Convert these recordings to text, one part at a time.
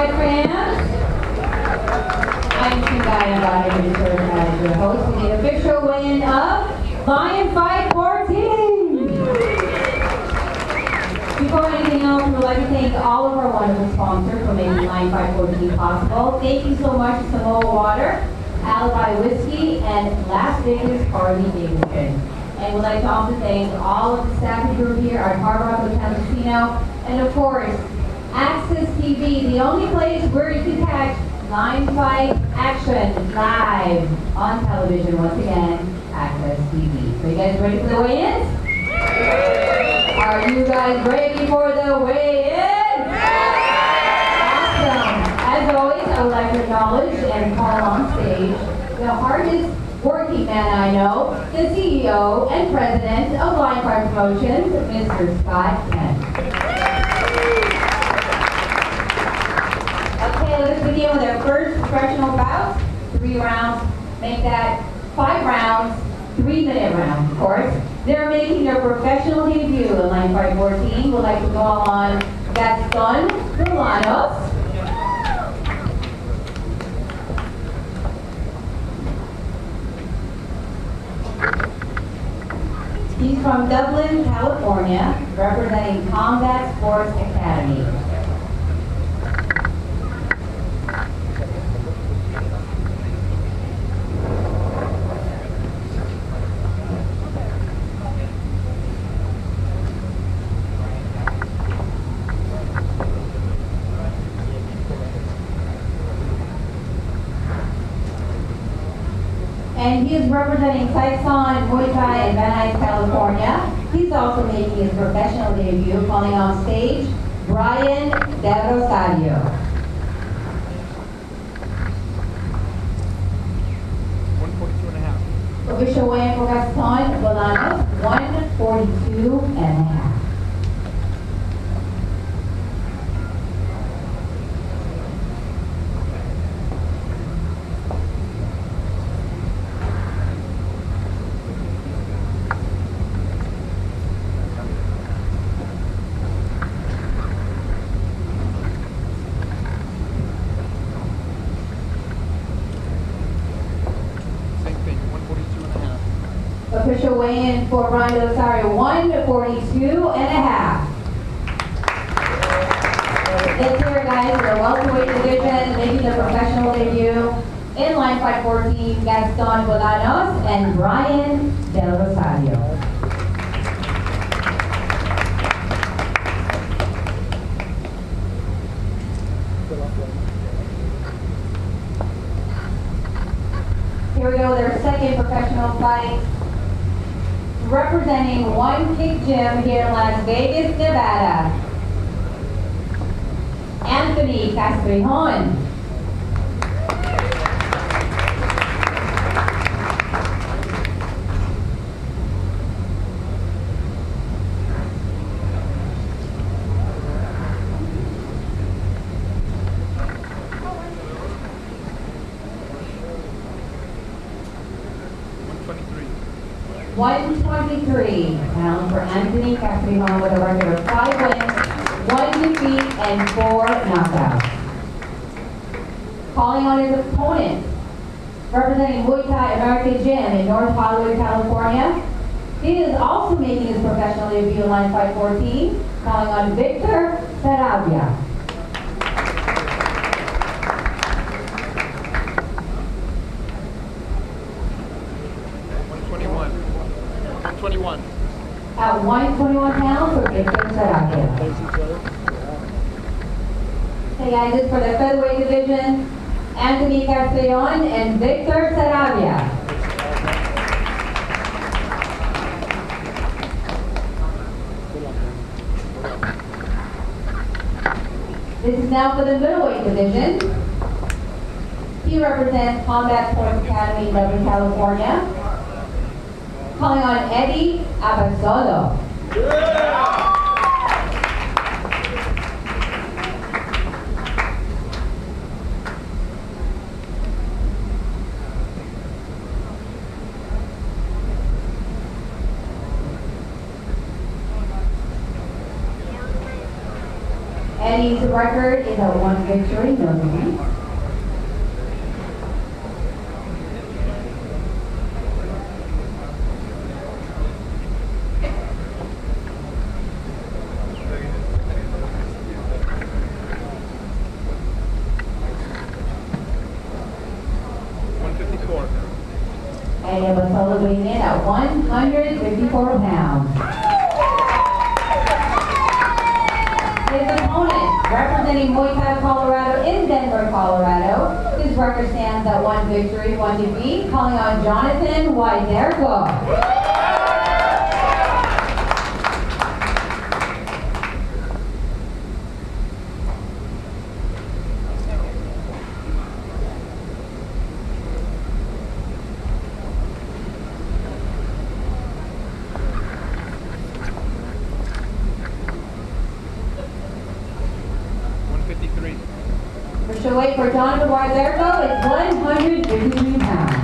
Fight fans. I'm Shingaya Body Research Manager, hosting the official weigh-in of Lion Fight 14. Before anything else, we would like to thank all of our wonderful sponsors for making Lion Fight 14 possible. Thank you so much to Samoa Water, Alibi Whiskey, and Las Vegas Harley Davidson. And we'd like to also thank all of the staff group here at Hard Rock Hotel Casino, and of course, Access TV, the only place where you can catch Lion Fight action live on television. Once again, Access TV. So you guys ready for the weigh-ins? Are you guys ready for the weigh-in? Awesome. As always, I would like to acknowledge and call on stage the hardest working man I know, the CEO and President of Lion Fight Promotions, Mr. Scott Kent. Okay, let's begin with our first professional bout. 3 rounds. Make that 5 rounds, 3-minute rounds, of course. They're making their professional debut in Lion Fight 14. We'd like to call on Gaston Bolanos. He's from Dublin, California, representing Combat Sports Academy. And he is representing Saison, Muay Thai, in Van Nuys, California. He's also making his professional debut, calling on stage Brian Del Rosario. 142.5. Official weigh-in for Gaston Bolanos, 142.5. Official weigh-in for Brian Del Rosario, 142.5. Let's hear it, guys, for the welterweight division, making their professional debut in Lion Fight 14, Gaston Bolanos and Brian Del Rosario. Here we go, their second professional fight. Representing One Kick Gym here in Las Vegas, Nevada, Anthony Castrillon. One 123 pounds for Anthony Castrillon with a record of 5 wins, 1 defeat, and 4 knockouts. Calling on his opponent, representing Muay Thai American Gym in North Hollywood, California. He is also making his professional debut in Lion Fight 14, calling on Victor Sarabia. At 121 pounds for Victor Sarabia. Hey guys, this is for the featherweight division, Anthony Castrillon and Victor Sarabia. This is now for the middleweight division. He represents Combat Sports Academy in Dublin, California. Calling on Eddie Abasolo. Eddie Eddie's record is a 1 victory, no defeat. Eddie Abasolo weighing in at 154 pounds. His opponent, representing Muay Thai Colorado in Denver, Colorado, his record stands at 1 victory, 1 defeat, calling on Jonathan Widerko. The weight for Jonathan Widerko is 153 pounds.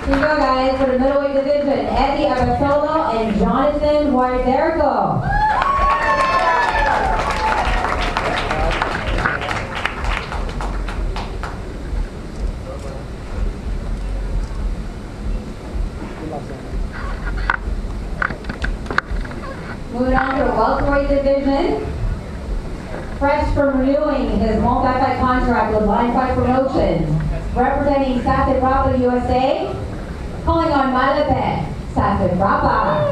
Here you go, guys, for the middleweight division, Eddie Abasolo and Jonathan Widerko. Moving on to the welterweight division. Fresh from renewing his multi-fight contract with Line Fight Promotions, representing Sasatrapa, USA, calling on Malapit, Sasatrapa.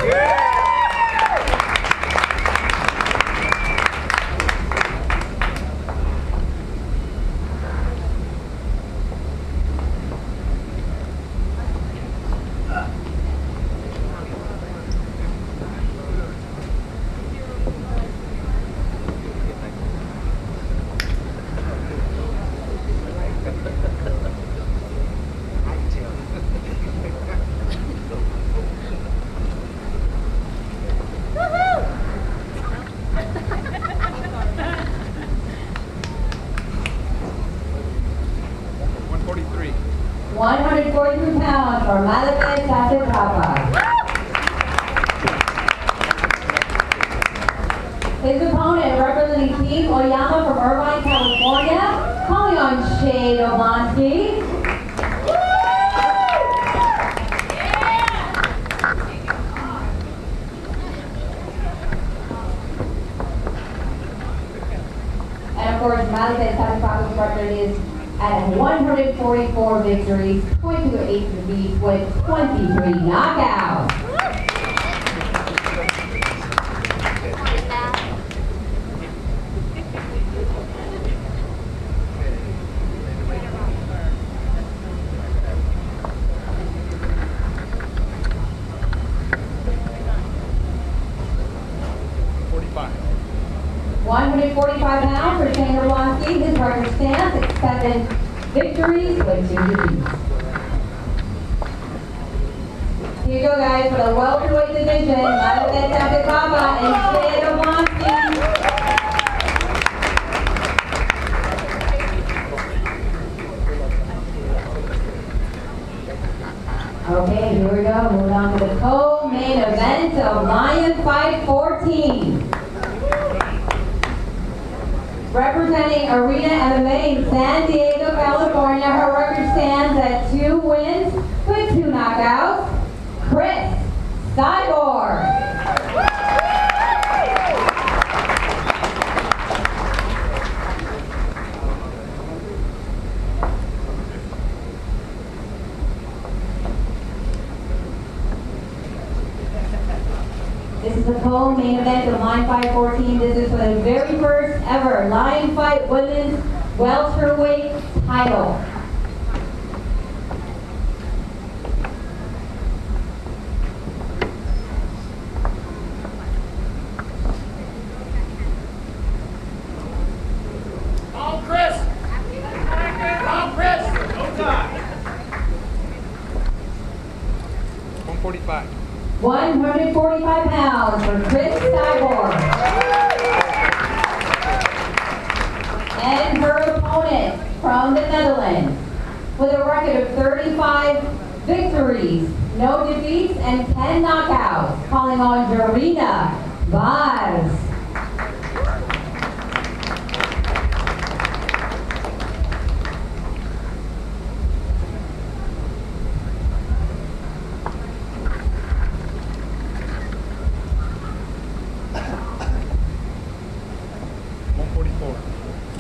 $143 pounds for Malapit Sasatrapa. His opponent, representing Team Oyama from Irvine, California, calling on Shade Oblonsky. And of course, Malapit Sasatrapa's record is at 144 victories, 22 defeats with 23 knockouts. $145 pounds for Shane Oblonsky. His record stands at 7 victories with 2 defeats. Here you go, guys, for the welterweight division, Malapit Sasatrapa and Shane Oblonsky. Okay, here we go. Moving on to the co-main event of Lion Fight 14. Representing Arena MMA in San Diego, California, her record stands at 2 wins with 2 knockouts. Chris Cyborg. This is the co-main event of Lion Fight 14. This is for the very first ever Lion Fight Women's Welterweight title. Come Chris! Come Chris! No time! 145. 145 pounds for Chris Cyborg. And her opponent from the Netherlands with a record of 35 victories, no defeats, and 10 knockouts, calling on Jarina Vaz.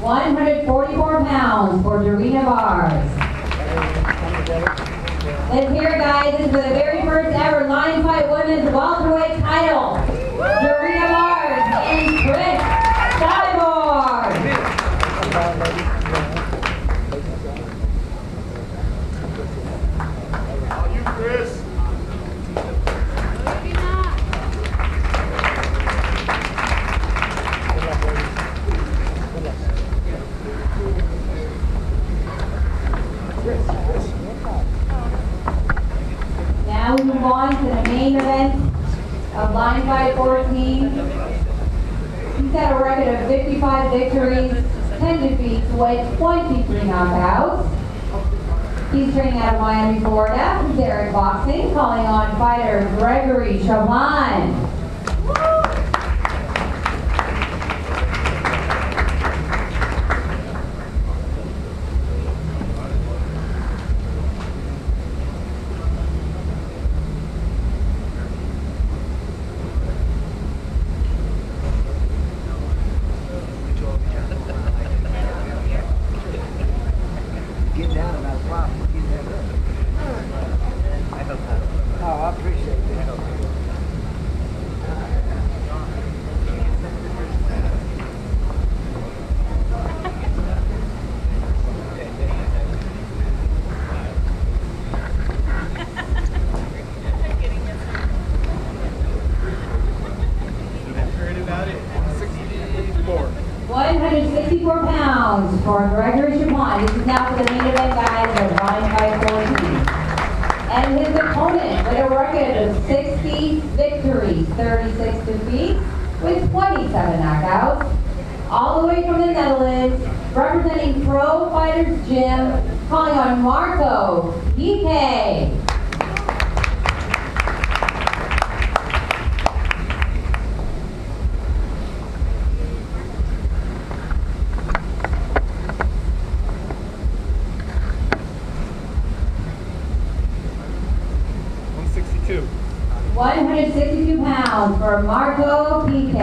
$144. 144 pounds for Dorina Vaz. Let's hear it, guys. This is for the very first ever line fight women's welterweight title. Dorina Vaz and Chris Cyborg. You, Chris. Now we move on to the main event of line fight 14. He's got a record of 55 victories, 10 defeats, with 23 knockouts. He's training out of Miami, Florida. Derek Boxing, calling on fighter Gregory Chauvin. Get down about a problem. Get that up. I hope that. Oh, I appreciate that. About it. 164. 164 pounds for Gregory Chauvin. This is now for the main event, guys, of line fight 14. And his opponent with a record of 60 victories, 36 defeats, with 27 knockouts. All the way from the Netherlands, representing Pro Fighters Gym, calling on Marco PK. $162. 162 pounds for Marco PK.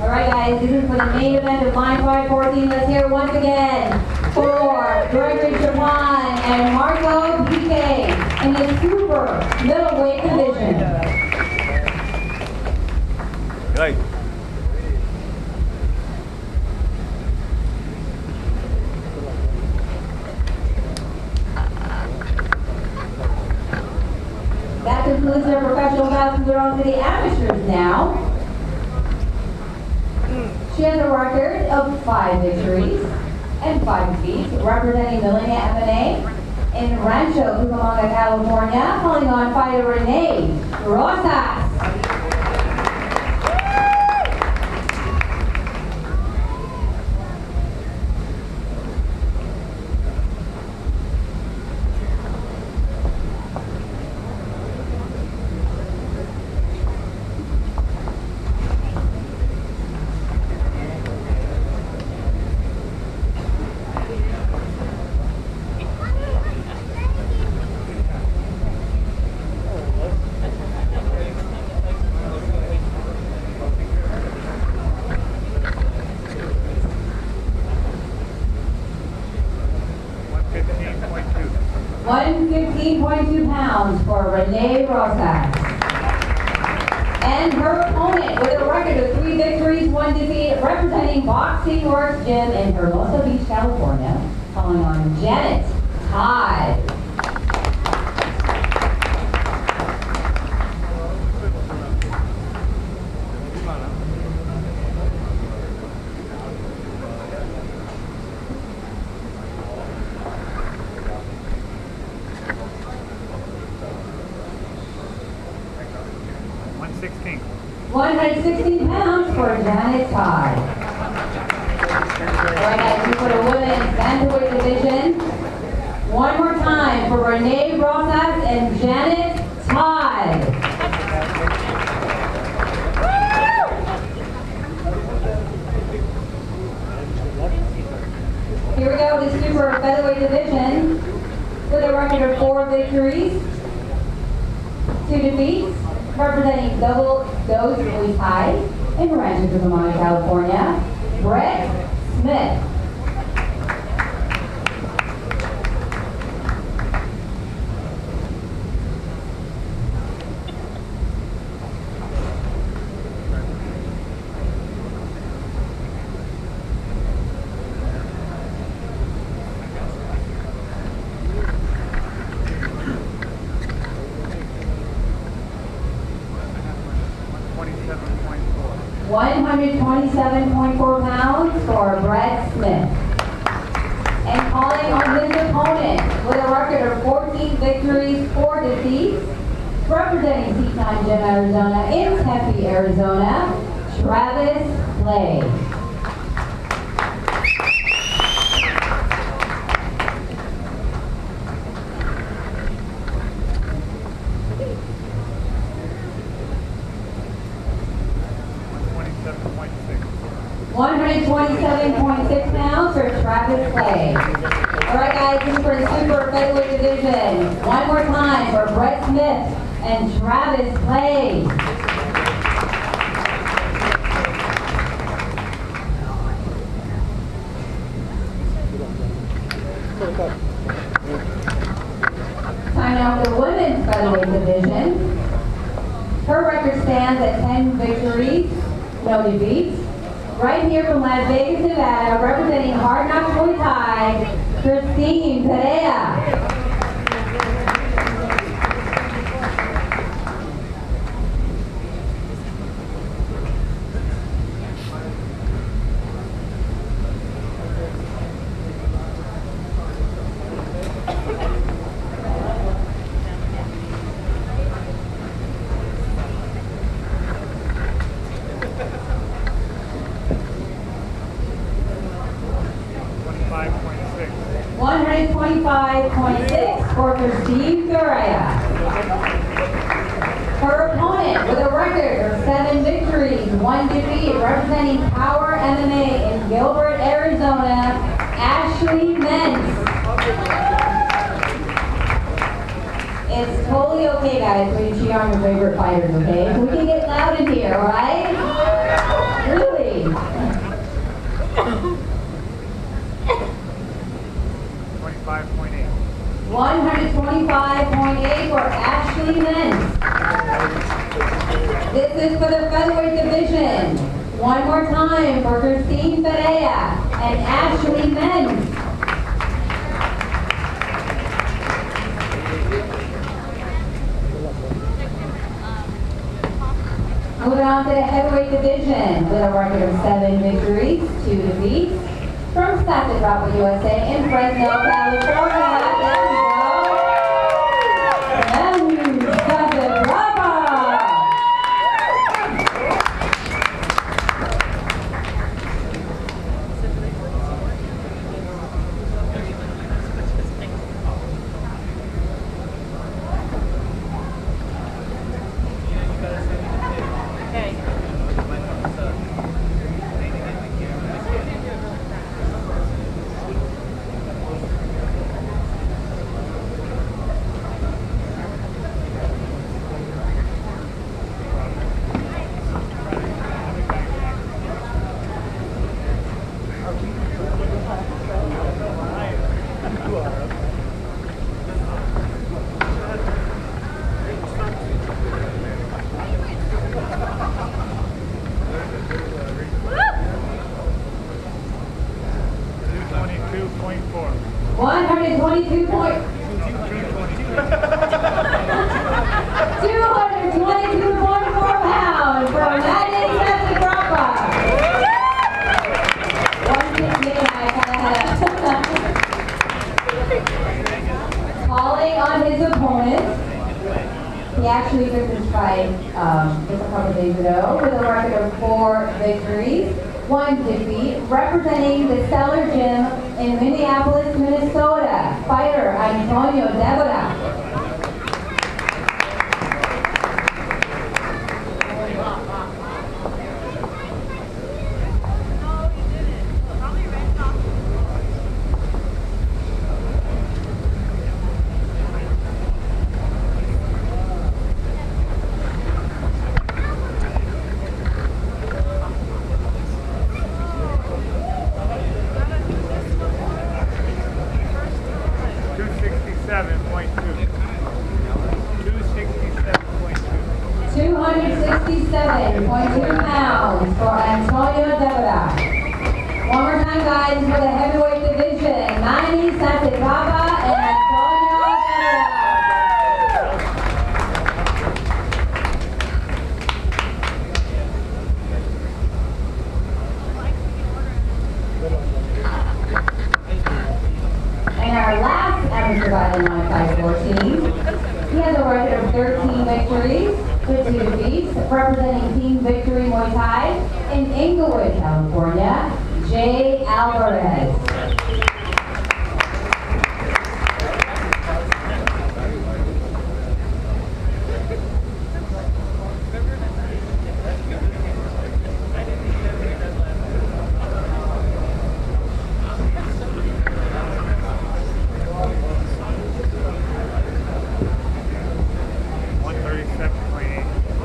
All right, guys, this is for the main event of line fight 14. Let's hear it once again for Gregory Chauvin and Marco PK in the super middleweight division. Right. That concludes our professional bouts. We're on to the amateurs now. She has a record of 5 victories and 5 defeats, representing Millennia MMA in Rancho Cucamonga, California, calling on fighter Renee Rosas. $115.2 pounds for Renee Rosas. And her opponent with a record of 3 victories, 1 defeat, representing Boxing Works Gym in Hermosa Beach, California, calling on Janet Todd. $116. 116 pounds for Janet Todd. All right, guys, for the women's bantamweight division. One more time for Renee Rosas and Janet here we go, the super featherweight division with a record of 4 victories, 2 defeats, representing double dose Muay Thai in Rancho Cucamonga, California, Brett Smith. £127.4 for Brett Smith. And calling on his opponent with a record of 14 victories, 4 defeats, representing Teton Gym, Arizona, in Tempe, Arizona, Travis Clay. £127.6 for Travis Clay. All right, guys, this is for the super featherweight division. One more time for Brett Smith and Travis Clay. Time now for the women's featherweight division. Her record stands at 10 victories, no defeats. Right here from Las Vegas, Nevada, representing Hard Knocks Muay Thai, Christine Perea. $125.6 for Christine Perea. Her opponent with a record of 7 victories, 1 defeat, representing Power MMA in Gilbert, Arizona, Ashley Mentz. It's totally okay, guys, when you cheer on your favorite fighters, okay? We can get loud in here, alright? Really? 125.8 for Ashley Mentz. This is for the featherweight division. One more time for Christine Perea and Ashley Mentz. Moving on to the heavyweight division with a record of 7 victories, 2 defeats. From Santa Cruz, USA in Fresno, California. There we go. And Santa Brava. £222.4 from Madden Santa Cruz. One thing I kind of had calling on his opponent. He actually took this fight just a couple days ago with a record of 4 victories, 1 defeat, representing the Stellar Gym in Minneapolis, Minnesota, fighter Antonio Debora. 137.2 pounds for Antonio Debra. One more time, guys, for the heavyweight division. Manny Santikaba and Antonio Debra. And our last amateur fighter in 514, he has a record of 13 victories, 50 defeats, representing Team Victory Muay Thai in Inglewood, California, Jay Alvarez.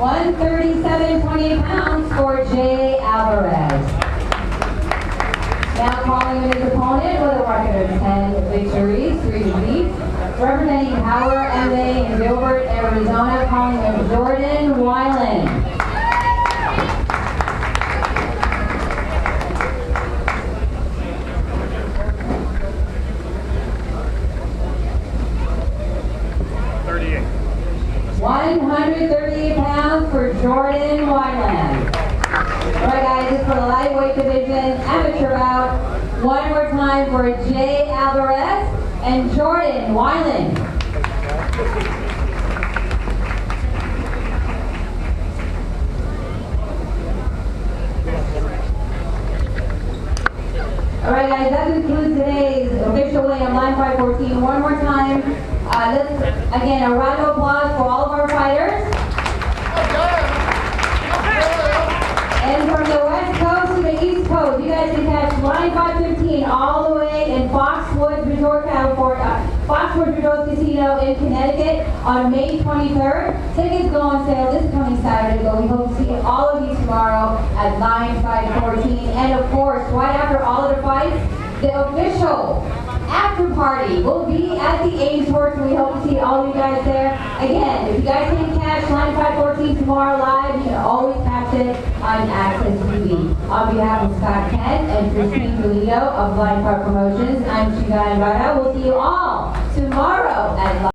$137.28. 137.28 pounds for Jay Alvarez. Now calling in his opponent with a record of 10 victories, 3 defeats, representing Power MMA in Gilbert, Arizona, calling him Jordan Weiland. $38. 138 pounds for Jordan Weiland. Alright guys, this is for the lightweight division, amateur bout. One more time for Jay Alvarez and Jordan Weiland. Alright guys, that concludes today's official weigh-in line 514. One more time. Let's, again, a round of applause for all of our fighters. And from the West Coast to the East Coast, you guys can catch line 515 all the way in Foxwoods Resort, California, Foxwoods Resort Casino in Connecticut on May 23rd. Tickets go on sale this coming Saturday, but we hope to see all of you tomorrow at line 514. And of course, right after all of the fights, the official after party will be at the Ainsworth, and we hope to see all of you guys there. Again, if you guys can't catch line 514 tomorrow live, you can always catch it on Access TV. On behalf of Scott Kent and Christine Polito of Line 5 Promotions, I'm Shiga Ibarra. We'll see you all tomorrow at